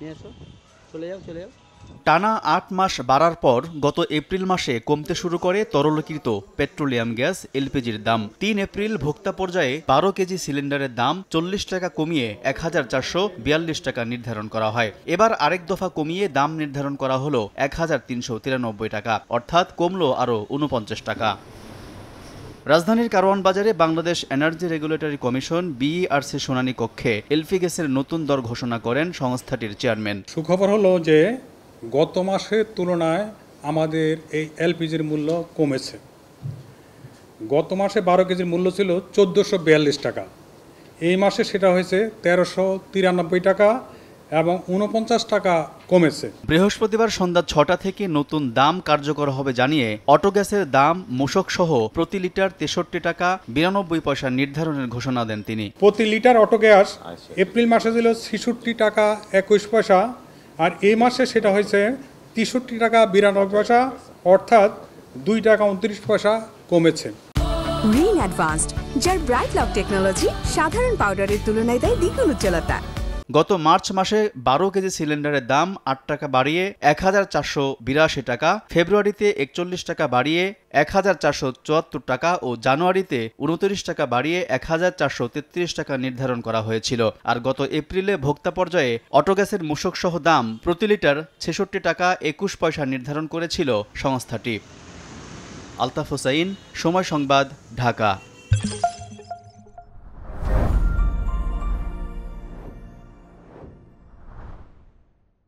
নিয়ে এসো, চলে যাও চলে যাও। টানা ৮ মাস বাড়ার পর গত এপ্রিল মাসে কমতে শুরু করে তরলীকৃত পেট্রোলিয়াম গ্যাস এলপিজির দাম। ৩ এপ্রিল ভোক্তা পর্যায়ে ১২ কেজি সিলিন্ডারের দাম ৪০ টাকা কমিয়ে ১,৪৪২ টাকা নির্ধারণ করা হয়। এবার আরেক দফা কমিয়ে দাম নির্ধারণ করা হলো ১,৩৯৩ টাকা, অর্থাৎ কমল আরও ৪৯ টাকা। রাজধানীর কারওয়ান বাজারে Bangladesh energy regulatory commission BERC শুনানি কক্ষে এলপি গ্যাসের নতুন দর ঘোষণা করেন সংস্থাটির চেয়ারম্যান। সুখবর হলো যে গত মাসের তুলনায় আমাদের এই এলপিজির মূল্য কমেছে। গত মাসে ১২ কেজির মূল্য ছিল ১৪৪২ টাকা, এই মাসে সেটা হয়েছে ১৩৯৩ টাকা এবং ৪৯ টাকা কমেছে। বৃহস্পতিবার সন্ধ্যা ৬টা থেকে নতুন দাম কার্যকর হবে জানিয়ে অটো গ্যাসের দাম মূসক সহ প্রতি লিটার ৬৩ টাকা ৯২ পয়সা নির্ধারণের ঘোষণা দেন তিনি। প্রতি লিটার অটো গ্যাস এপ্রিল মাসে ছিল ৬৬ টাকা ২১ পয়সা, আর এই মাসে সেটা হয়েছে ৬৩ টাকা ৯২ পয়সা, অর্থাৎ ২ টাকা ২৯ পয়সা কমেছে। রিন অ্যাডভান্সড, যার ব্রাইট লক টেকনোলজি সাধারণ পাউডারের তুলনায় দেয় দ্বিগুণ উজ্জ্বলতা। গত মার্চ মাসে ১২ কেজি সিলিন্ডারের দাম ৮ টাকা বাড়িয়ে ১,৪৮২ টাকা, ফেব্রুয়ারিতে ৪১ টাকা বাড়িয়ে ১,৪৭৪ টাকা ও জানুয়ারিতে ২৯ টাকা বাড়িয়ে ১,৪৩৩ টাকা নির্ধারণ করা হয়েছিল। আর গত এপ্রিলে ভোক্তা পর্যায়ে অটোগ্যাসের মূসক সহ দাম প্রতি লিটার ৬৬ টাকা ২১ পয়সা নির্ধারণ করেছিল সংস্থাটি। আলতাফ হোসাইন, সময় সংবাদ, ঢাকা।